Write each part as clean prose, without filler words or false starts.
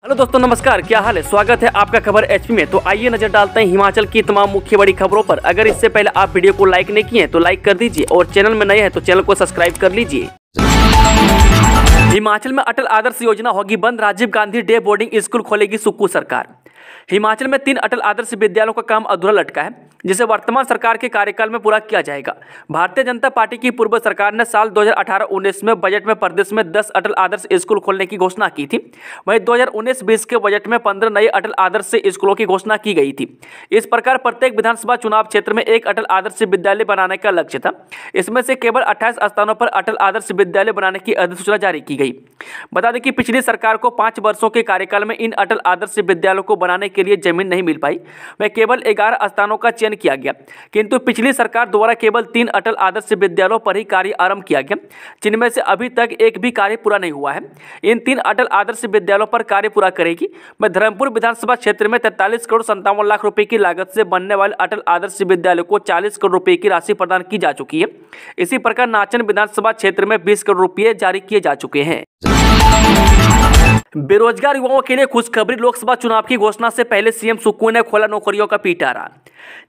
Hello दोस्तों, नमस्कार। क्या हाल है? स्वागत है आपका खबर एचपी में। तो आइए नजर डालते हैं हिमाचल की तमाम मुख्य बड़ी खबरों पर। अगर इससे पहले आप वीडियो को लाइक नहीं किए हैं तो लाइक कर दीजिए और चैनल में नए हैं तो चैनल को सब्सक्राइब कर लीजिए। हिमाचल में अटल आदर्श योजना होगी बंद, Rajiv Gandhi day boarding school खोलेगी सुक्खू सरकार। हिमाचल में 3 अटल आदर्श विद्यालयों का काम अधूरा लटका है, जिसे वर्तमान सरकार के कार्यकाल में पूरा किया जाएगा। भारतीय जनता पार्टी की पूर्व सरकार ने साल 2018-19 में बजट में प्रदेश में 10 अटल आदर्श स्कूल खोलने की घोषणा की थी। वहीं 2019-20 के बजट में 15 नए अटल आदर्श स्कूलों की घोषणा की गई थी। इस प्रकार प्रत्येक विधानसभा चुनाव क्षेत्र में एक अटल आदर्श विद्यालय बनाने का लक्ष्य था। इसमें से केवल 28 स्थानों पर अटल आदर्श विद्यालय बनाने की अधिसूचना जारी की गई। बता दें कि पिछली सरकार को 5 वर्षों के कार्यकाल में इन अटल आदर्श विद्यालयों को बनाने के लिए जमीन नहीं मिल पाई। वह केवल 11 स्थानों का चयन किया गया, किंतु पिछली सरकार द्वारा केवल 3 अटल आदर्श विद्यालयों पर ही कार्य आरंभ किया गया, जिनमें से अभी तक एक भी कार्य पूरा नहीं हुआ है। इन 3 अटल आदर्श विद्यालयों पर कार्य पूरा करेगी। मैं धर्मपुर विधानसभा क्षेत्र में 43 करोड़ 57 लाख रुपए की लागत से बनने वाले अटल आदर्श विद्यालय को 40 करोड़ रुपए की राशि प्रदान की जा चुकी है। इसी प्रकार नाचन विधानसभा क्षेत्र में 20 करोड़ रुपए जारी किए जा चुके हैं। बेरोजगार युवाओं के लिए खुशखबरी, लोकसभा चुनाव की घोषणा से पहले सीएम सुक्खू ने खोला नौकरियों का पिटारा।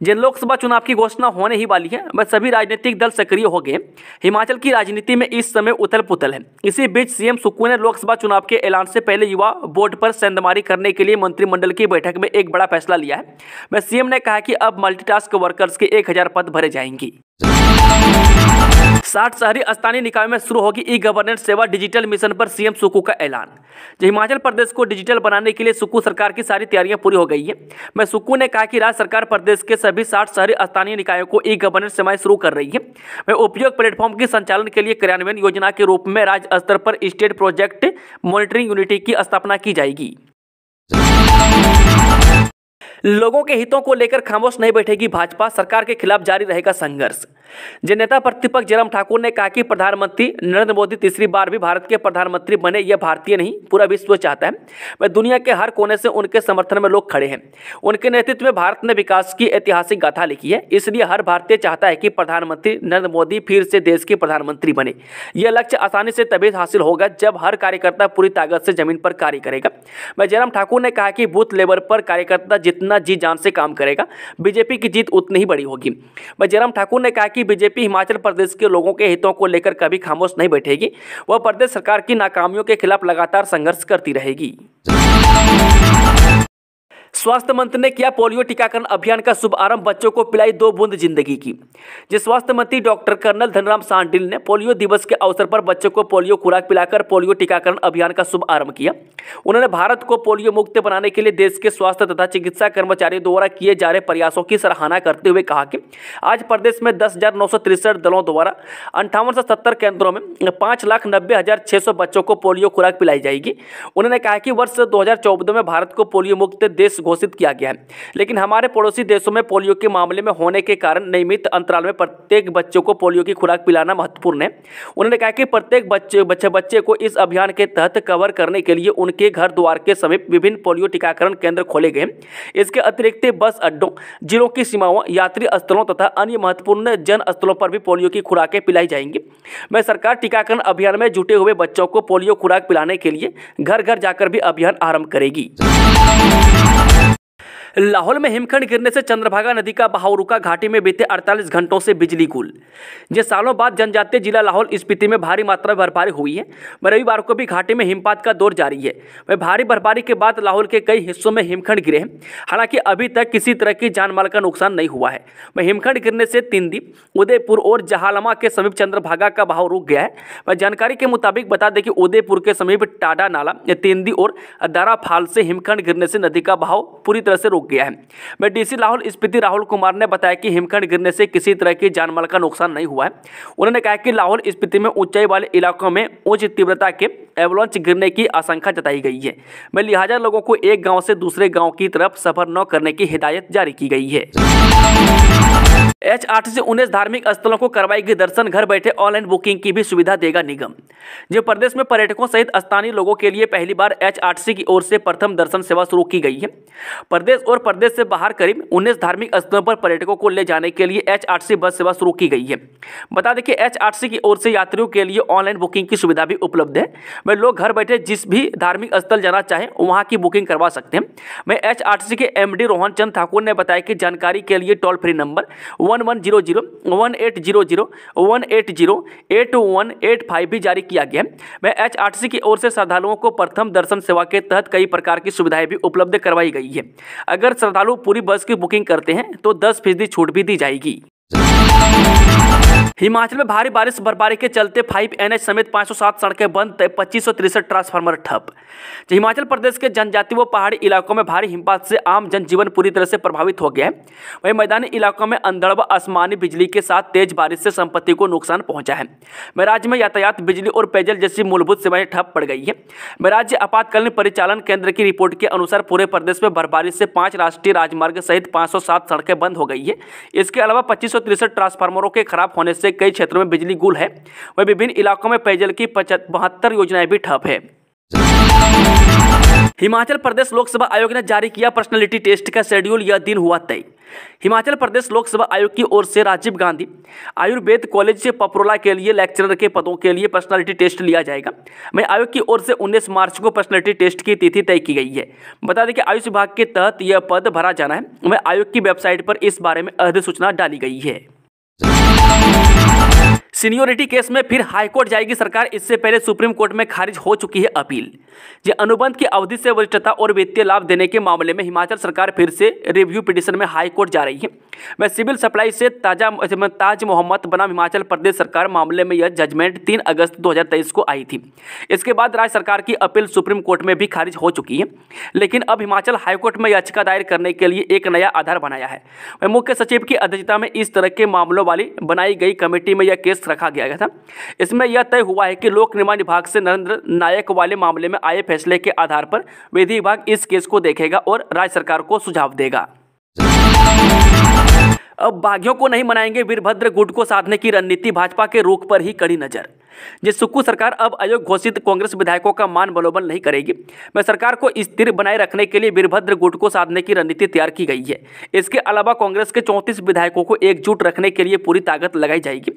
जिन लोकसभा चुनाव की घोषणा होने ही वाली है, वह सभी राजनीतिक दल सक्रिय हो गए। हिमाचल की राजनीति में इस समय उथल पुथल है। इसी बीच सीएम सुक्खू ने लोकसभा चुनाव के ऐलान से पहले युवा बोर्ड पर सेंधमारी करने के लिए मंत्रिमंडल की बैठक में एक बड़ा फैसला लिया है। वह सीएम ने कहा कि अब मल्टीटास्क वर्कर्स के 1000 पद भरे जाएंगे। 60 शहरी स्थानीय निकायों में शुरू होगी ई गवर्नेंस सेवा, डिजिटल मिशन पर सीएम सुक्खू का ऐलान। जो हिमाचल प्रदेश को डिजिटल बनाने के लिए सुक्खू सरकार की सारी तैयारियां पूरी हो गई है। मैं सुक्खू ने कहा कि राज्य सरकार प्रदेश के सभी 60 शहरी स्थानीय निकायों को ई गवर्नेंस सेवाएं शुरू कर रही है। वह उपयोग प्लेटफॉर्म के संचालन के लिए क्रियान्वयन योजना के रूप में राज्य स्तर पर स्टेट प्रोजेक्ट मॉनिटरिंग यूनिटी की स्थापना की जाएगी। लोगों के हितों को लेकर खामोश नहीं बैठेगी भाजपा, सरकार के खिलाफ जारी रहेगा संघर्ष। जिन नेता प्रतिपक्ष जयराम ठाकुर ने कहा कि प्रधानमंत्री नरेंद्र मोदी तीसरी बार भी भारत के प्रधानमंत्री बने, यह भारतीय नहीं पूरा विश्व चाहता है। वह दुनिया के हर कोने से उनके समर्थन में लोग खड़े हैं। उनके नेतृत्व में भारत ने विकास की ऐतिहासिक गाथा लिखी है, इसलिए हर भारतीय चाहता है कि प्रधानमंत्री नरेंद्र मोदी फिर से देश के प्रधानमंत्री बने। यह लक्ष्य आसानी से तभी हासिल होगा जब हर कार्यकर्ता पूरी ताकत से जमीन पर कार्य करेगा। वह जयराम ठाकुर ने कहा कि बूथ लेवल पर कार्यकर्ता जितना जी जान से काम करेगा, बीजेपी की जीत उतनी ही बड़ी होगी। वह जयराम ठाकुर ने कहा कि बीजेपी हिमाचल प्रदेश के लोगों के हितों को लेकर कभी खामोश नहीं बैठेगी। वह प्रदेश सरकार की नाकामियों के खिलाफ लगातार संघर्ष करती रहेगी। स्वास्थ्य मंत्री ने किया पोलियो टीकाकरण अभियान का शुभारंभ, बच्चों को पिलाई 2 बूंद जिंदगी की। जिस स्वास्थ्य मंत्री डॉक्टर कर्नल धनराम शांडिल ने पोलियो दिवस के अवसर पर बच्चों को पोलियो खुराक पिलाकर पोलियो टीकाकरण अभियान का शुभारंभ किया। उन्होंने भारत को पोलियो मुक्त बनाने के लिए देश के स्वास्थ्य तथा चिकित्सा कर्मचारियों द्वारा किए जा रहे प्रयासों की सराहना करते हुए कहा कि आज प्रदेश में 10,963 दलों द्वारा 5870 केंद्रों में 5,90,600 बच्चों को पोलियो खुराक पिलाई जाएगी। उन्होंने कहा कि वर्ष 2014 में भारत को पोलियो मुक्त देश घोषित किया गया है, लेकिन हमारे पड़ोसी देशों में पोलियो के मामले में होने के कारण नियमित अंतराल में प्रत्येक बच्चों को पोलियो की खुराक पिलाना महत्वपूर्ण है। उन्होंने कहा कि प्रत्येक बच्चे को इस अभियान के तहत कवर करने के लिए उनके घर द्वार के समीप विभिन्न पोलियो टीकाकरण केंद्र खोले गए। इसके अतिरिक्त बस अड्डों, जिलों की सीमाओं, यात्री स्थलों तथा अन्य महत्वपूर्ण जन स्थलों पर भी पोलियो की खुराकें पिलाई जाएंगी। मैं सरकार टीकाकरण अभियान में जुटे हुए बच्चों को पोलियो खुराक पिलाने के लिए घर घर जाकर भी अभियान आरंभ करेगी। लाहौल में हिमखंड गिरने से चंद्रभागा नदी का बहाव रुका, घाटी में बीते 48 घंटों से बिजली गुल। जिस सालों बाद जनजातीय जिला लाहौल स्पीति में भारी मात्रा में बर्फबारी हुई है, रविवार को भी घाटी में हिमपात का दौर जारी है। वह भारी बर्फबारी के बाद लाहौल के कई हिस्सों में हिमखंड गिरे हैं। हालांकि अभी तक किसी तरह की जानमाल का नुकसान नहीं हुआ है। वह हिमखंड गिरने से तिंदी, उदयपुर और जहालमा के समीप चंद्रभागा का बहाव रुक गया है। वह जानकारी के मुताबिक बता दें कि उदयपुर के समीप टाडा नाला, तिंदी और दारा फाल से हिमखंड गिरने से नदी का बहाव पूरी तरह से गया है। मैं डीसी लाहौल स्पीति राहुल कुमार ने बताया कि हिमखंड गिरने से किसी तरह की जानमाल का नुकसान नहीं हुआ है। उन्होंने कहा कि लाहौल स्पीति में ऊंचाई वाले इलाकों में उच्च तीव्रता के एवलांच गिरने की आशंका जताई गई है। मैं लिहाजा लोगों को एक गांव से दूसरे गांव की तरफ सफर न करने की हिदायत जारी की गई है। एचआरटीसी 19 धार्मिक स्थलों को करवाएगी दर्शन, घर बैठे ऑनलाइन बुकिंग की भी सुविधा देगा निगम। जो प्रदेश में पर्यटकों सहित स्थानीय लोगों के लिए पहली बार एचआरटीसी की ओर से प्रथम दर्शन सेवा शुरू की गई है। प्रदेश और प्रदेश से बाहर करीब 19 धार्मिक स्थलों पर पर्यटकों को ले जाने के लिए एचआरटीसी बस सेवा शुरू की गई है। बता दें कि एचआरटीसी की ओर से यात्रियों के लिए ऑनलाइन बुकिंग की सुविधा भी उपलब्ध है। वह लोग घर बैठे जिस भी धार्मिक स्थल जाना चाहें वहां की बुकिंग करवा सकते हैं। मैं एचआरटीसी के एमडी रोहन चंद ठाकुर ने बताया कि जानकारी के लिए टोल फ्री नंबर 1100-1800-180-8185 भी जारी किया गया है। वह एचआरटीसी की ओर से श्रद्धालुओं को प्रथम दर्शन सेवा के तहत कई प्रकार की सुविधाएं भी उपलब्ध करवाई गई है। अगर श्रद्धालु पूरी बस की बुकिंग करते हैं तो 10% छूट भी दी जाएगी। हिमाचल में भारी बारिश बर्फबारी के चलते 5NH समेत 507 सड़कें बंद, 2563 ट्रांसफार्मर ठप। हिमाचल प्रदेश के जनजातीय व पहाड़ी इलाकों में भारी हिमपात से आम जनजीवन पूरी तरह से प्रभावित हो गया है। वहीं मैदानी इलाकों में अंधड़ व आसमानी बिजली के साथ तेज बारिश से संपत्ति को नुकसान पहुंचा है। राज्य में यातायात, बिजली और पेयजल जैसी मूलभूत सेवाएं ठप पड़ गई है। राज्य आपातकालीन परिचालन केंद्र की रिपोर्ट के अनुसार पूरे प्रदेश में बर्फबारी से 5 राष्ट्रीय राजमार्ग सहित 507 सड़कें बंद हो गई है। इसके अलावा 2563 ट्रांसफार्मरों के खराब होने से कई क्षेत्रों में बिजली गुल है। वह विभिन्न इलाकों में पेयजल की 72 योजनाएं भी ठप है। हिमाचल प्रदेश लोकसेवा आयोग ने जारी किया पर्सनालिटी टेस्ट का शेड्यूल, यह दिन हुआ तय। हिमाचल प्रदेश लोकसेवा आयोग की ओर से राजीव गांधी आयुर्वेद कॉलेज से पपरोला के लिए लेक्चरर के पदों के लिए पर्सनालिटी टेस्ट लिया जाएगा। वहीं आयोग की ओर से 19 मार्च को पर्सनालिटी टेस्ट की तिथि तय की गई है। बता दें कि आयुष विभाग के तहत यह पद भरा जाना है। वहीं आयोग की वेबसाइट पर इस बारे में अधिसूचना डाली गई है। सीनियोरिटी केस में फिर हाईकोर्ट जाएगी सरकार। इससे पहले सुप्रीम कोर्ट में खारिज हो चुकी है अपील। जो अनुबंध की अवधि से वरिष्ठता और वित्तीय लाभ देने के मामले में हिमाचल सरकार फिर से रिव्यू पिटीशन में हाईकोर्ट जा रही है। वह सिविल सप्लाई से ताज मोहम्मद बनाम हिमाचल प्रदेश सरकार मामले में यह जजमेंट 3 अगस्त 2023 को आई थी। इसके बाद राज्य सरकार की अपील सुप्रीम कोर्ट में भी खारिज हो चुकी है, लेकिन अब हिमाचल हाईकोर्ट में याचिका दायर करने के लिए एक नया आधार बनाया है। वह मुख्य सचिव की अध्यक्षता में इस तरह के मामलों वाली बनाई गई कमेटी में यह केस रखा गया था। इसमें यह तय हुआ है कि लोक निर्माण विभाग से नरेंद्र नायक वाले मामले में आए फैसले के आधार पर विधि विभाग इस केस को देखेगा और राज्य सरकार को सुझाव देगा। अब बागियों को नहीं मनाएंगे, वीरभद्र गुट को साधने की रणनीति, भाजपा के रुख पर ही कड़ी नजर। जिस सुक्खू सरकार अब अयोग्य घोषित कांग्रेस विधायकों का मान बलोबल नहीं करेगी, वह सरकार को स्थिर बनाए रखने के लिए वीरभद्र गुट को साधने की रणनीति तैयार की गई है। इसके अलावा कांग्रेस के 34 विधायकों को एकजुट रखने के लिए पूरी ताकत लगाई जाएगी।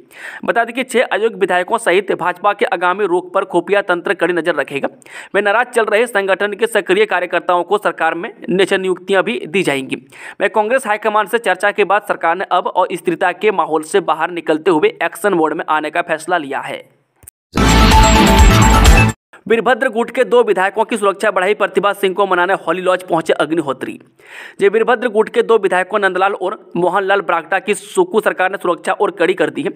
बता दें कि 6 अयोग्य विधायकों सहित भाजपा के आगामी रुख पर खुफिया तंत्र कड़ी नजर रखेगा। वह नाराज चल रहे संगठन के सक्रिय कार्यकर्ताओं को सरकार में नियुक्तियां भी दी जाएंगी। वह कांग्रेस हाईकमान से चर्चा के बाद सरकार ने अब अस्थिरता के माहौल से बाहर निकलते हुए एक्शन मोड में आने का फैसला लिया है। वीरभद्र गुट के 2 विधायकों की सुरक्षा बढ़ाई, प्रतिभा सिंह को मनाने हॉली लॉज पहुंचे अग्निहोत्री। जे वीरभद्र गुट के 2 विधायकों नंदलाल और मोहनलाल ब्रागटा की सुक्खू सरकार ने सुरक्षा और कड़ी कर दी है।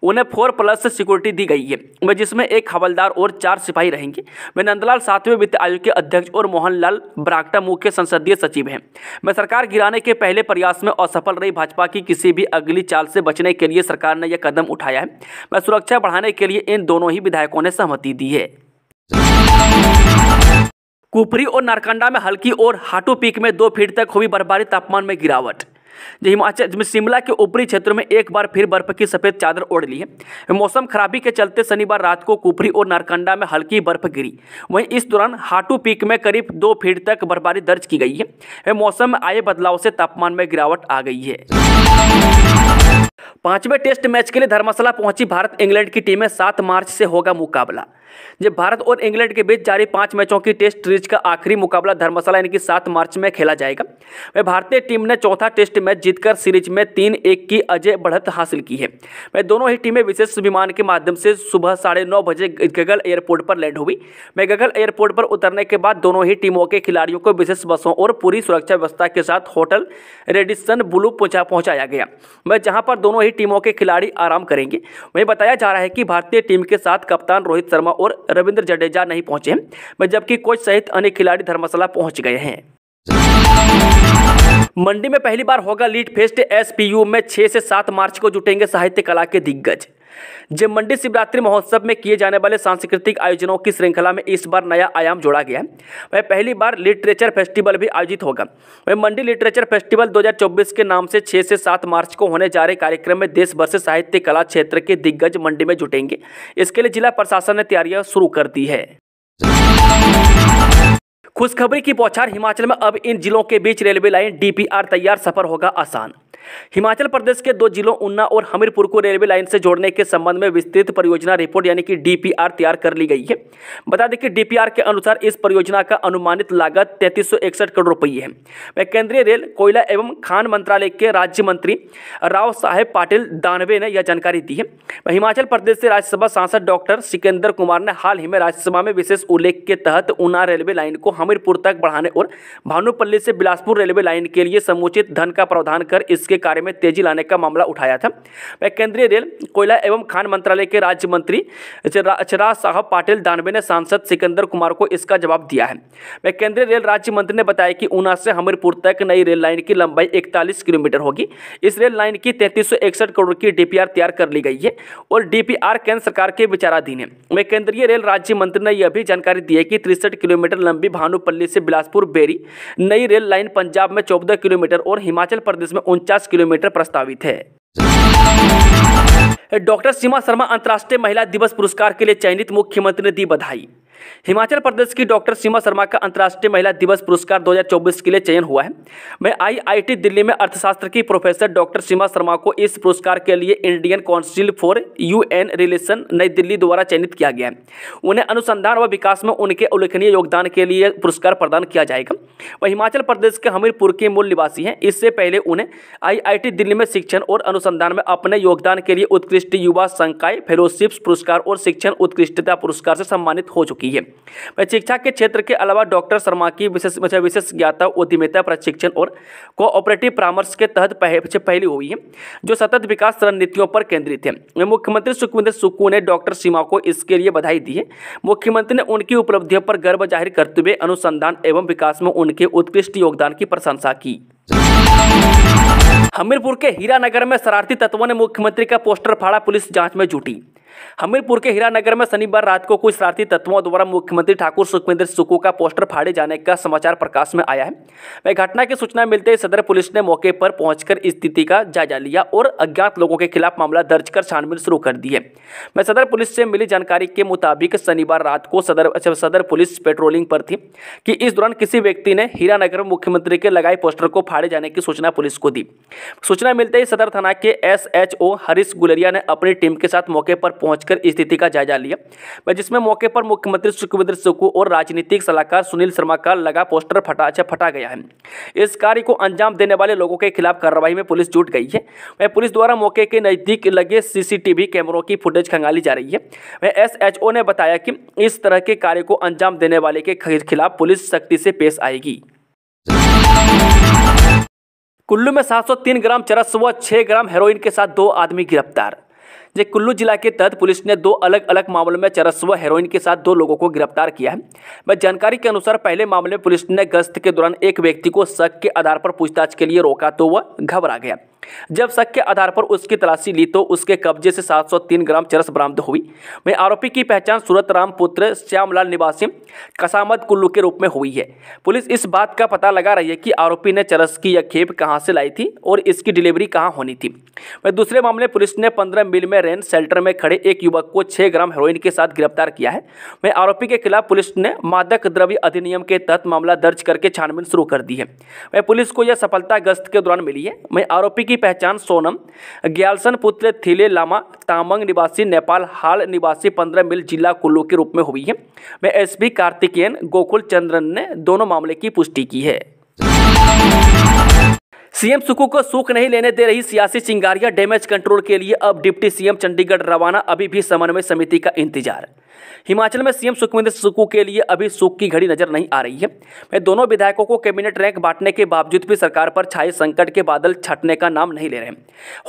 उन्हें 4+ सिक्योरिटी दी गई है, वह जिसमें 1 हवलदार और 4 सिपाही रहेंगे। वे नंदलाल 7वें वित्त आयोग के अध्यक्ष और मोहनलाल ब्रागटा मुख्य संसदीय सचिव हैं। वह सरकार गिराने के पहले प्रयास में असफल रही भाजपा की किसी भी अगली चाल से बचने के लिए सरकार ने यह कदम उठाया है। वह सुरक्षा बढ़ाने के लिए इन दोनों ही विधायकों ने सहमति दी है। कुफरी और नारकंडा में हल्की और हाटू पीक में 2 फीट तक हुई बर्फबारी, तापमान में गिरावट। हिमाचल में शिमला के ऊपरी क्षेत्रों में एक बार फिर बर्फ की सफेद चादर ओढ़ ली है। मौसम खराबी के चलते शनिवार रात को कुफरी और नारकंडा में हल्की बर्फ गिरी। वहीं इस दौरान हाटू पीक में करीब 2 फीट तक बर्फबारी दर्ज की गई है। मौसम में आए बदलाव से तापमान में गिरावट आ गई है। 5वें टेस्ट मैच के लिए धर्मशाला पहुंची भारत इंग्लैंड की टीमें। 7 मार्च से होगा मुकाबला। जब भारत और इंग्लैंड के बीच जारी 5 मैचों की टेस्ट सीरीज का आखिरी मुकाबला धर्मशाला यानी कि 7 मार्च में खेला जाएगा। वह भारतीय टीम ने चौथा टेस्ट मैच जीतकर सीरीज में 3-1 की अजय बढ़त हासिल की है। वह दोनों ही टीमें विशेष विमान के माध्यम से सुबह 9:30 बजे गगल एयरपोर्ट पर लैंड हुई। वह गगल एयरपोर्ट पर उतरने के बाद दोनों ही टीमों के खिलाड़ियों को विशेष बसों और पूरी सुरक्षा व्यवस्था के साथ होटल रेडिसन ब्लू पहुंचाया गया। वह जहां पर दोनों ही टीमों के खिलाड़ी आराम करेंगे। वहीं बताया जा रहा है कि भारतीय टीम के साथ कप्तान रोहित शर्मा और रविंद्र जडेजा नहीं पहुंचे हैं, जबकि कोच सहित अन्य खिलाड़ी धर्मशाला पहुंच गए हैं। मंडी में पहली बार होगा लीड फेस्ट। एसपीयू में 6 से 7 मार्च को जुटेंगे साहित्य कला के दिग्गज। जब मंडी शिवरात्रि महोत्सव में किए जाने वाले सांस्कृतिक आयोजनों की श्रृंखला में इस बार नया आयाम जोड़ा गया है। वह पहली बार लिटरेचर फेस्टिवल भी आयोजित होगा। वह मंडी लिटरेचर फेस्टिवल 2024 के नाम से 6 से 7 मार्च को होने जा रहे कार्यक्रम में देश भर से साहित्य कला क्षेत्र के दिग्गज मंडी में जुटेंगे। इसके लिए जिला प्रशासन ने तैयारियां शुरू कर दी है। खुशखबरी की बौछार, हिमाचल में अब इन जिलों के बीच रेलवे लाइन डीपीआर तैयार, सफर होगा आसान। हिमाचल प्रदेश के 2 जिलों ऊना और हमीरपुर को रेलवे लाइन से जोड़ने के संबंध में विस्तृत परियोजना रिपोर्ट यानी कि डीपीआर तैयार कर ली गई है। बता दें कि डीपीआर के अनुसार इस परियोजना का अनुमानित लागत 3361 करोड़ रुपये है। वह केंद्रीय रेल, कोयला एवं खान मंत्रालय के राज्य मंत्री राव साहेब पाटिल दानवे ने यह जानकारी दी है। हिमाचल प्रदेश से राज्यसभा सांसद डॉक्टर सिकंदर कुमार ने हाल ही में राज्यसभा में विशेष उल्लेख के तहत ऊना रेलवे लाइन को हमीरपुर तक बढ़ाने और भानुपल्ली से बिलासपुर रेलवे लाइन के लिए समुचित धन का प्रावधान कर इसके कार्य में तेजी लाने का मामला उठाया था। वह केंद्रीय रेल, कोयला एवं खान मंत्रालय के राज्य मंत्री राव साहब पाटिल दानवे ने सांसद सिकंदर कुमार को इसका जवाब दिया है। वह केंद्रीय रेल राज्य मंत्री ने बताया कि ऊना से हमीरपुर तक नई रेल लाइन की लंबाई 41 किलोमीटर होगी। इस रेल लाइन की 3361 करोड़ की डीपीआर तैयार कर ली गई है और डीपीआर केंद्र सरकार के विचाराधीन है। वह केंद्रीय रेल राज्य मंत्री ने यह भी जानकारी दी है कि 63 किलोमीटर लंबी भानुपल्ली से बिलासपुर बेरी नई रेल लाइन पंजाब में 14 किलोमीटर और हिमाचल प्रदेश में 49 किलोमीटर प्रस्तावित है। डॉक्टर सीमा शर्मा अंतर्राष्ट्रीय महिला दिवस पुरस्कार के लिए चयनित, मुख्यमंत्री ने दी बधाई। हिमाचल प्रदेश की डॉक्टर सीमा शर्मा का अंतर्राष्ट्रीय महिला दिवस पुरस्कार 2024 के लिए चयन हुआ है। मैं आईआईटी दिल्ली में अर्थशास्त्र की प्रोफेसर डॉक्टर सीमा शर्मा को इस पुरस्कार के लिए Indian council for UN relation नई दिल्ली द्वारा चयनित किया गया है। उन्हें अनुसंधान व विकास में उनके उल्लेखनीय योगदान के लिए पुरस्कार प्रदान किया जाएगा। वह हिमाचल प्रदेश के हमीरपुर के मूल निवासी हैं। इससे पहले उन्हें आईआईटी दिल्ली में शिक्षण और अनुसंधान में अपने योगदान के लिए उत्कृष्ट युवा संकाय फेलोशिप्स पुरस्कार और शिक्षण उत्कृष्टता पुरस्कार से सम्मानित हो चुकी है। वह शिक्षा के क्षेत्र के अलावा डॉक्टर शर्मा की विशेषज्ञता, उद्यमिता प्रशिक्षण और कोऑपरेटिव परामर्श के तहत पहली हुई है जो सतत विकास रणनीतियों पर केंद्रित है। वह मुख्यमंत्री सुखविंदर सुक्खू ने डॉक्टर सीमा को इसके लिए बधाई दी है। मुख्यमंत्री ने उनकी उपलब्धियों पर गर्व जाहिर करते हुए अनुसंधान एवं विकास में उनके उत्कृष्ट योगदान की प्रशंसा की। हमीरपुर के हीरानगर में शरारती तत्वों ने मुख्यमंत्री का पोस्टर फाड़ा, पुलिस जांच में जुटी। हमीरपुर के हीरानगर में शनिवार रात को कुछ शरारती तत्वों द्वारा मुख्यमंत्री ठाकुर सुखविंदर सुक्खू का पोस्टर फाड़े जाने का समाचार प्रकाश में आया है। वह घटना की सूचना मिलते ही सदर पुलिस ने मौके पर पहुंचकर स्थिति का जायजा लिया और अज्ञात लोगों के खिलाफ मामला दर्ज कर छानबीन शुरू कर दी है। वह सदर पुलिस से मिली जानकारी के मुताबिक शनिवार रात को सदर पुलिस पेट्रोलिंग पर थी कि इस दौरान किसी व्यक्ति ने हीरानगर में मुख्यमंत्री के लगाए पोस्टर को फाड़े जाने की सूचना पुलिस को दी। सूचना मिलते ही सदर थाना के एसएचओ हरीश गुलेरिया ने अपनी टीम के साथ मौके पर पहुंचकर स्थिति का जायजा लिया, जिसमें मौके पर मुख्यमंत्री सुखविंदर सुक्खू और राजनीतिक सलाहकार सुनील शर्मा का लगा पोस्टर फटा गया है। इस कार्य को अंजाम देने वाले लोगों के खिलाफ कार्रवाई में पुलिस जुट गई है। वह पुलिस द्वारा मौके के नजदीक लगे सीसीटीवी कैमरों की फुटेज खंगाली जा रही है। वह एसएचओ ने बताया कि इस तरह के कार्य को अंजाम देने वाले के खिलाफ पुलिस सख्ती से पेश आएगी। कुल्लू में 703 ग्राम चरस व 6 ग्राम हेरोइन के साथ 2 आदमी गिरफ्तार। कुल्लू जिला के तहत पुलिस ने 2 अलग अलग मामलों में चरस व हेरोइन के साथ 2 लोगों को गिरफ्तार किया है। वह जानकारी के अनुसार पहले मामले में पुलिस ने गश्त के दौरान एक व्यक्ति को शक के आधार पर पूछताछ के लिए रोका तो वह घबरा गया। जब शक के आधार पर उसकी तलाशी ली तो उसके कब्जे से 703 ग्राम चरस बरामद हुई। वहीं आरोपी की पहचान सूरत राम पुत्र श्यामलाल निवासी कसामत कुल्लू के रूप में हुई है। पुलिस इस बात का पता लगा रही है कि आरोपी ने चरस की यह खेप कहां से लाई थी और इसकी डिलीवरी कहां होनी थी। वहीं दूसरे मामले पुलिस ने 15 मील में रेन शेल्टर में खड़े एक युवक को 6 ग्राम हेरोइन के साथ गिरफ्तार किया है। वहीं आरोपी के खिलाफ पुलिस ने मादक द्रव्य अधिनियम के तहत मामला दर्ज करके छानबीन शुरू कर दी है। वहीं पुलिस को यह सफलता गश्त के दौरान मिली है। वहीं आरोपी की पहचान सोनम ग्यालसन पुत्र थिले लामा तामंग निवासी नेपाल हाल निवासी 15 मील जिला कुल्लू के रूप में हुई है। वह एसपी कार्तिकेयन गोकुल चंद्रन ने दोनों मामले की पुष्टि की है। सीएम सुक्खू को सूख नहीं लेने दे रही सियासी चिंगारियां, डैमेज कंट्रोल के लिए अब डिप्टी सीएम चंडीगढ़ रवाना, अभी भी समन्वय समिति का इंतजार। हिमाचल में सीएम सुखविंदर सुक्खू के लिए अभी सुख की घड़ी नजर नहीं आ रही है। वे दोनों विधायकों को कैबिनेट रैंक बांटने के बावजूद भी सरकार पर छाए संकट के बादल छटने का नाम नहीं ले रहे।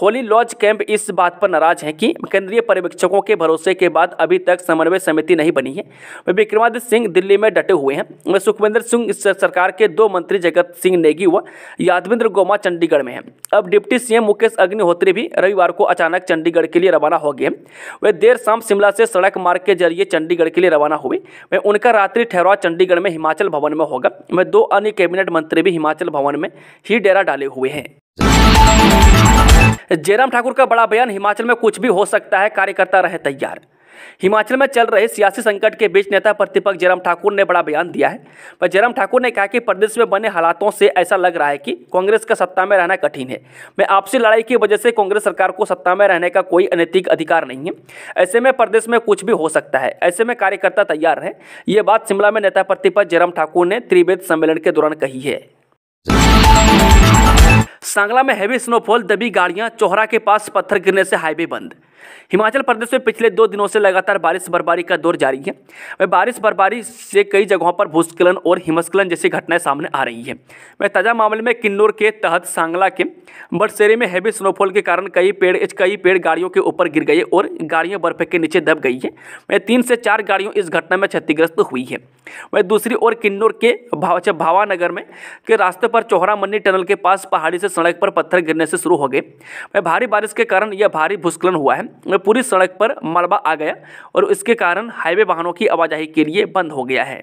होली लॉज कैंप इस बात पर नाराज हैं कि केंद्रीय पर्यवेक्षकों के भरोसे के बाद अभी तक समन्वय समिति नहीं बनी है। वे विक्रमादित्य सिंह दिल्ली में डटे हुए हैं। वे सुखविंदर सिंह सरकार के 2 मंत्री जगत सिंह नेगी व यादविंद्र गोमा चंडीगढ़ में हैं। अब डिप्टी सीएम मुकेश अग्निहोत्री भी रविवार को अचानक चंडीगढ़ के लिए रवाना हो गए। वे देर शाम शिमला से सड़क मार्ग के जरिए चंडीगढ़ के लिए रवाना हुए। वे उनका रात्रि ठहराव चंडीगढ़ में हिमाचल भवन में होगा। वे 2 अन्य कैबिनेट मंत्री भी हिमाचल भवन में ही डेरा डाले हुए हैं। जयराम ठाकुर का बड़ा बयान, हिमाचल में कुछ भी हो सकता है, कार्यकर्ता रहे तैयार। हिमाचल में चल रहे सियासी संकट के बीच नेता प्रतिपक्ष जयराम ठाकुर ने बड़ा बयान दिया है। पर जयराम ठाकुर ने कहा कि प्रदेश में बने हालातों से ऐसा लग रहा है कि कांग्रेस का सत्ता में रहना कठिन है। मैं आपसी लड़ाई की वजह से कांग्रेस सरकार को सत्ता में रहने का कोई अनैतिक अधिकार नहीं है। ऐसे में प्रदेश में कुछ भी हो सकता है, ऐसे में कार्यकर्ता तैयार है। ये बात शिमला में नेता प्रतिपक्ष जयराम ठाकुर ने त्रिवेद सम्मेलन के दौरान कही है। सांगला में हैवी स्नोफॉल, दबी गाड़ियां, चौहरा के पास पत्थर गिरने से हाईवे बंद। हिमाचल प्रदेश में पिछले 2 दिनों से लगातार बारिश बर्फबारी का दौर जारी है। वह बारिश बर्फबारी से कई जगहों पर भूस्खलन और हिमस्खलन जैसी घटनाएं सामने आ रही है। वह ताजा मामले में किन्नौर के तहत सांगला के बड़सेरे में हैवी स्नोफॉल के कारण कई पेड़ गाड़ियों के ऊपर गिर गए और गाड़ियां बर्फ के नीचे दब गई है। वह 3 से 4 गाड़ियों इस घटना में क्षतिग्रस्त हुई है। वह दूसरी ओर किन्नौर के भावानगर में के रास्ते पर चौहरा मन्नी टनल के पास पहाड़ी से सड़क पर पत्थर गिरने से शुरू हो गए। वह भारी बारिश के कारण यह भारी भूस्खलन हुआ है। पूरी सड़क पर मलबा आ गया और इसके कारण हाईवे वाहनों की आवाजाही के लिए बंद हो गया है।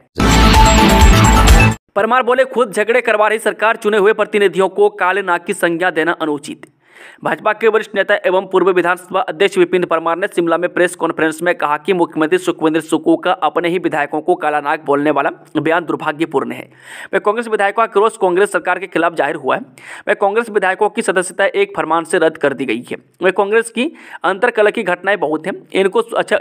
परमार बोले, खुद झगड़े करवा रही सरकार, चुने हुए प्रतिनिधियों को काले नाग की संज्ञा देना अनुचित। भाजपा के वरिष्ठ नेता एवं पूर्व विधानसभा अध्यक्ष विपिन परमार ने शिमला में प्रेस कॉन्फ्रेंस में कहा कि मुख्यमंत्री सुखविंदर सुक्खू का अपने ही विधायकों को काला नाग बोलने वाला बयान दुर्भाग्यपूर्ण है। वह कांग्रेस विधायकों का क्रोध कांग्रेस सरकार के खिलाफ जाहिर हुआ है। वह कांग्रेस विधायकों की सदस्यता एक फरमान से रद्द कर दी गई है। वह कांग्रेस की अंतरकलह की घटनाएं बहुत हैं,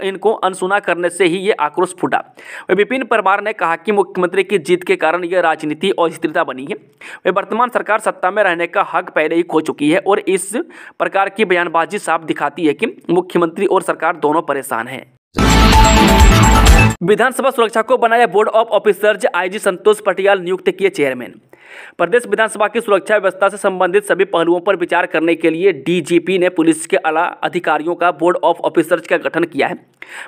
इनको अनसुना करने से ही ये आक्रोश फूटा। वह विपिन परमार ने कहा कि मुख्यमंत्री की जीत के कारण यह राजनीति और स्थिरता बनी है। वह वर्तमान सरकार सत्ता में रहने का हक पहले ही खो चुकी है और इस प्रकार की बयानबाजी साफ दिखाती है कि मुख्यमंत्री और सरकार दोनों परेशान हैं। विधानसभा सुरक्षा को बनाया board of officers, IG Santosh Patial नियुक्त किए चेयरमैन। प्रदेश विधानसभा की सुरक्षा व्यवस्था से संबंधित सभी पहलुओं पर विचार करने के लिए डीजीपी ने पुलिस के आला अधिकारियों का बोर्ड ऑफ ऑफिसर्स का गठन किया है।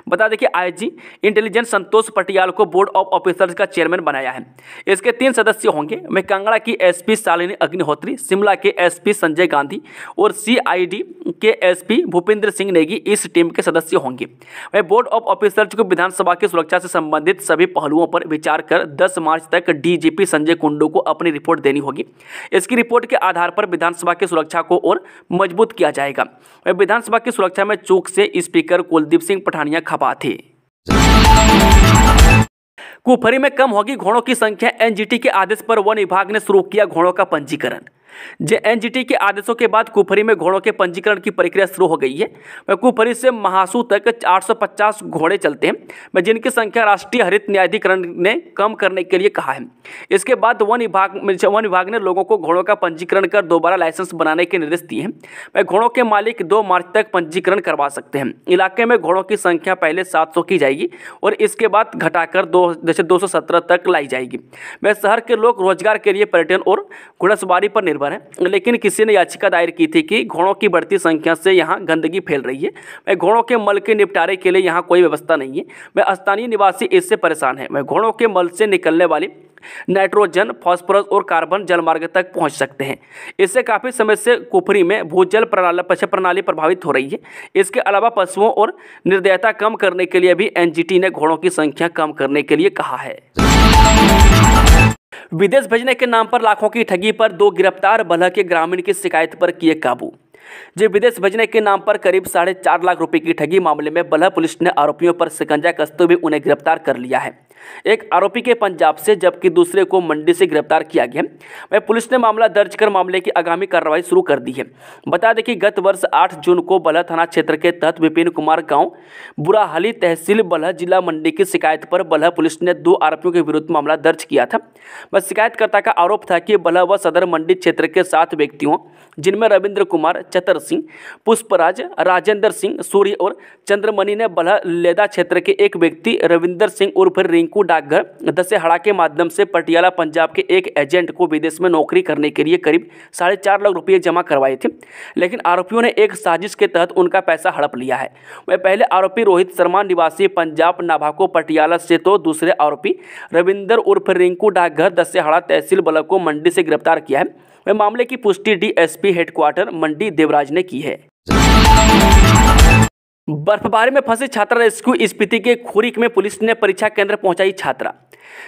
बता दें कि आईजी इंटेलिजेंस संतोष पटियाल को बोर्ड ऑफ ऑफिसर्स का चेयरमैन बनाया है। इसके 3 सदस्य होंगे। वे कांगड़ा की एसपी शालिनी अग्निहोत्री, शिमला के एसपी संजय गांधी और सीआईडी के एसपी भूपेंद्र सिंह नेगी इस टीम के सदस्य होंगे। वह बोर्ड ऑफ ऑफिसर्स को विधानसभा की सुरक्षा से संबंधित सभी पहलुओं पर विचार कर 10 मार्च तक डीजीपी संजय कुंडू को अपनी रिपोर्ट देनी होगी। इसकी रिपोर्ट के आधार पर विधानसभा की सुरक्षा को और मजबूत किया जाएगा। वह विधानसभा की सुरक्षा में चूक से स्पीकर कुलदीप सिंह पठानिया खपा थे। कुफरी में कम होगी घोड़ों की संख्या, एनजीटी के आदेश पर वन विभाग ने शुरू किया घोड़ों का पंजीकरण। एनजीटी के आदेशों के बाद कुफरी में घोड़ों के पंजीकरण की प्रक्रिया शुरू हो गई है। कुफरी से महासू तक 850 घोड़े चलते हैं, जिनकी संख्या राष्ट्रीय हरित न्यायाधिकरण ने कम करने के लिए कहा है। इसके बाद वन विभाग ने लोगों को घोड़ों का पंजीकरण कर दोबारा लाइसेंस बनाने के निर्देश दिए हैं। घोड़ों के मालिक 2 मार्च तक पंजीकरण करवा सकते हैं। इलाके में घोड़ों की संख्या पहले 700 की जाएगी और इसके बाद घटाकर 217 तक लाई जाएगी। वह शहर के लोग रोजगार के लिए पर्यटन और घोड़सवारी पर निर्भर है, लेकिन किसी ने याचिका दायर की थी कि घोड़ों की बढ़ती संख्या से यहां गंदगी फैल रही है। वह घोड़ों के मल के निपटारे के लिए यहां कोई व्यवस्था नहीं है। वह स्थानीय निवासी इससे परेशान है। वह घोड़ों के मल से निकलने वाली नाइट्रोजन, फास्फोरस और कार्बन जलमार्ग तक पहुंच सकते हैं। इससे काफी समय से कुफरी में भूजल प्रणाली प्रभावित हो रही है। इसके अलावा पशुओं और निर्दयता कम करने के लिए भी एनजीटी ने घोड़ों की संख्या कम करने के लिए कहा है। विदेश भेजने के नाम पर लाखों की ठगी पर 2 गिरफ्तार, बल्ह के ग्रामीण की शिकायत पर किए काबू। विदेश भेजने के नाम पर करीब 4.5 लाख रुपए की ठगी मामले में बल्ह पुलिस ने आरोपियों पर शिकंजा कसते हुए उन्हें गिरफ्तार कर लिया है। एक आरोपी के पंजाब से जबकि दूसरे को मंडी से गिरफ्तार किया गया। वह पुलिस ने मामला दर्ज कर मामले की आगामी कार्रवाई शुरू कर दी है। बता दें कि गत वर्ष 8 जून को बल्ह थाना क्षेत्र के तहत विपिन कुमार गांव बुराहली तहसील बल्ह जिला मंडी की शिकायत पर बल्ह पुलिस ने 2 आरोपियों के विरुद्ध मामला दर्ज किया था। बस शिकायतकर्ता का आरोप था कि बल्ह व सदर मंडी क्षेत्र के 7 व्यक्तियों जिनमें रविंद्र कुमार, चतर सिंह, पुष्पराज, राजेंद्र सिंह, सूर्य और चंद्रमणि ने बल्हलेदा क्षेत्र के एक व्यक्ति रविंदर सिंह उर्फ रिंकू डाकघर दसेहड़ा के माध्यम से पटियाला पंजाब के एक एजेंट को विदेश में नौकरी करने के लिए करीब 4.5 लाख रुपये जमा करवाए थे, लेकिन आरोपियों ने एक साजिश के तहत उनका पैसा हड़प लिया है। वह पहले आरोपी रोहित शर्मा निवासी पंजाब नाभाको पटियाला से तो दूसरे आरोपी रविंदर उर्फ रिंकू डाकघर दसेहड़ा तहसील ब्लॉक मंडी से गिरफ्तार किया है। वह मामले की पुष्टि डीएसपी हेडक्वार्टर मंडी देवराज ने की है। बर्फबारी में फंसे छात्रा रेस्क्यू स्पीति के खुरीक में पुलिस ने परीक्षा केंद्र पहुंचाई छात्रा।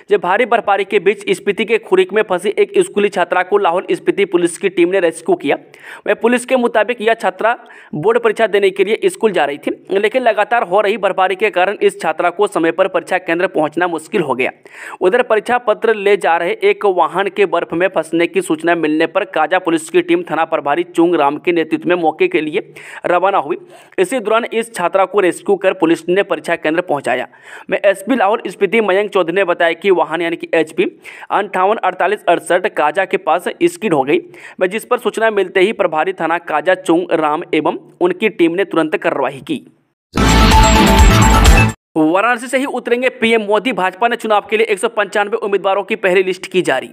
जब भारी बर्फबारी के बीच स्पीति के खुरीक में फंसी एक स्कूली छात्रा को लाहौल स्पीति पुलिस की टीम ने रेस्क्यू किया। वह पुलिस के मुताबिक यह छात्रा बोर्ड परीक्षा देने के लिए स्कूल जा रही थी, लेकिन लगातार हो रही बर्फबारी के कारण इस छात्रा को समय पर परीक्षा केंद्र पहुंचना मुश्किल हो गया। उधर परीक्षा पत्र ले जा रहे एक वाहन के बर्फ में फंसने की सूचना मिलने पर काजा पुलिस की टीम थाना प्रभारी चुंग राम के नेतृत्व में मौके के लिए रवाना हुई। इसी दौरान इस छात्रा को रेस्क्यू कर पुलिस ने परीक्षा केंद्र पहुंचाया। एसपी लाहौल स्पीति मयंक चौधरी ने बताया कि वाहन यानी कि HP 584868 काजा के पास स्किड हो गई, जिस पर सूचना मिलते ही प्रभारी थाना काजा चुंग राम एवं उनकी टीम ने तुरंत कार्रवाई की। वाराणसी से ही उतरेंगे पीएम मोदी। भाजपा ने चुनाव के लिए 195 उम्मीदवारों की पहली लिस्ट की जारी।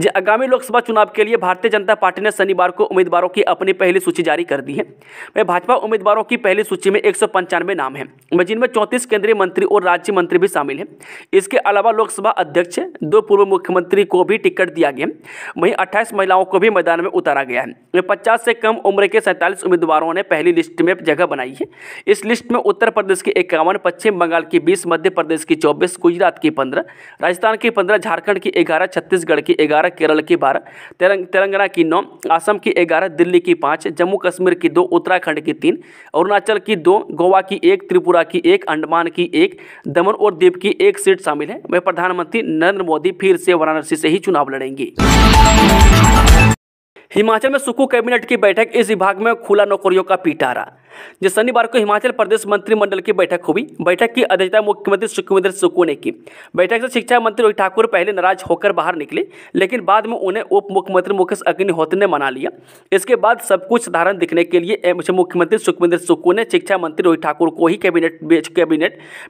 आगामी लोकसभा चुनाव के लिए भारतीय जनता पार्टी ने शनिवार को उम्मीदवारों की अपनी पहली सूची जारी कर दी है। भाजपा उम्मीदवारों की पहली सूची में 195 नाम हैं, जिनमें 34 केंद्रीय मंत्री और राज्य मंत्री भी शामिल हैं। इसके अलावा लोकसभा अध्यक्ष, 2 पूर्व मुख्यमंत्री को भी टिकट दिया गया। वहीं 28 महिलाओं को भी मैदान में उतारा गया है। 50 से कम उम्र के 47 उम्मीदवारों ने पहली लिस्ट में जगह बनाई है। इस लिस्ट में उत्तर प्रदेश की 51, पश्चिम बंगाल की 20, मध्य प्रदेश की 24, गुजरात की 15, राजस्थान की 15, झारखंड की 11, छत्तीसगढ़ की 11, केरल की 12, तेलंगाना की 9, असम की 11, दिल्ली की 5, जम्मू कश्मीर की 2, उत्तराखंड की 3, अरुणाचल की 2, गोवा की 1, त्रिपुरा की 1, अंडमान की 1, दमन और दीव की 1 सीट शामिल है। वह प्रधानमंत्री नरेंद्र मोदी फिर से वाराणसी से ही चुनाव लड़ेंगे। हिमाचल में सुक्खू कैबिनेट की बैठक, इस विभाग में खुला नौकरियों का पिटारा। शनिवार को हिमाचल प्रदेश मंत्रिमंडल की बैठक हुई। बैठक की अध्यक्षता मुख्यमंत्री सुखविंदर सुक्खू ने की। बैठक से शिक्षा मंत्री रोहित ठाकुर पहले नाराज होकर बाहर निकले, लेकिन बाद में उन्हें उप मुख्यमंत्री मुकेश अग्निहोत्री ने मना लिया। इसके बाद सब कुछ साधारण दिखने के लिए मुख्यमंत्री सुखविंदर सुक्खू ने शिक्षा मंत्री रोहित ठाकुर को ही कैबिनेट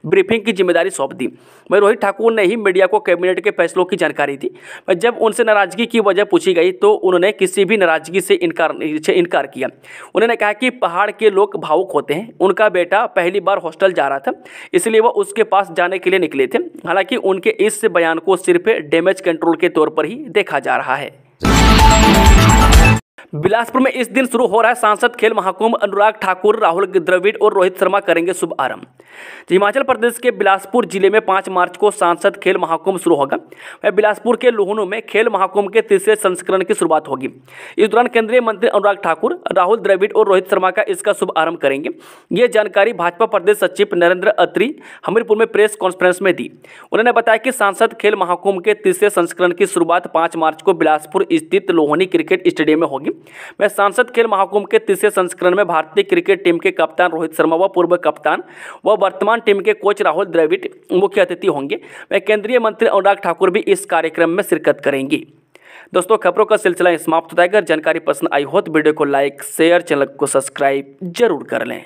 ब्रीफिंग की जिम्मेदारी सौंप दी। वहीं रोहित ठाकुर ने ही मीडिया को कैबिनेट के फैसलों की जानकारी दी। जब उनसे नाराजगी की वजह पूछी गई तो उन्होंने किसी भी नाराजगी से इनकार किया। उन्होंने कहा कि पहाड़ के लोग भावुक होते हैं। उनका बेटा पहली बार हॉस्टल जा रहा था, इसलिए वह उसके पास जाने के लिए निकले थे। हालांकि उनके इस बयान को सिर्फ डैमेज कंट्रोल के तौर पर ही देखा जा रहा है। बिलासपुर में इस दिन शुरू हो रहा है सांसद खेल महाकुंभ। अनुराग ठाकुर, राहुल द्रविड़ और रोहित शर्मा करेंगे शुभ आरंभ। हिमाचल प्रदेश के बिलासपुर जिले में 5 मार्च को सांसद खेल महाकुंभ शुरू होगा। वह बिलासपुर के लुहणु में खेल महाकुंभ के 3रे संस्करण की शुरुआत होगी। इस दौरान केंद्रीय मंत्री अनुराग ठाकुर, राहुल द्रविड़ और रोहित शर्मा का इसका शुभ आरंभ करेंगे। ये जानकारी भाजपा प्रदेश सचिव नरेंद्र अत्री हमीरपुर में प्रेस कॉन्फ्रेंस में दी। उन्होंने बताया कि सांसद खेल महाकुंभ के 3रे संस्करण की शुरुआत 5 मार्च को बिलासपुर स्थित लोहनी क्रिकेट स्टेडियम में होगी। वह सांसद खेल महाकुंभ के 3रे संस्करण में भारतीय क्रिकेट टीम के कप्तान रोहित शर्मा व पूर्व कप्तान व वर्तमान टीम के कोच राहुल द्रविड़ मुख्य अतिथि होंगे। वह केंद्रीय मंत्री अनुराग ठाकुर भी इस कार्यक्रम में शिरकत करेंगे। दोस्तों, खबरों का सिलसिला समाप्त होता है। अगर जानकारी पसंद आई हो तो वीडियो को लाइक, शेयर, चैनल को सब्सक्राइब जरूर कर लें।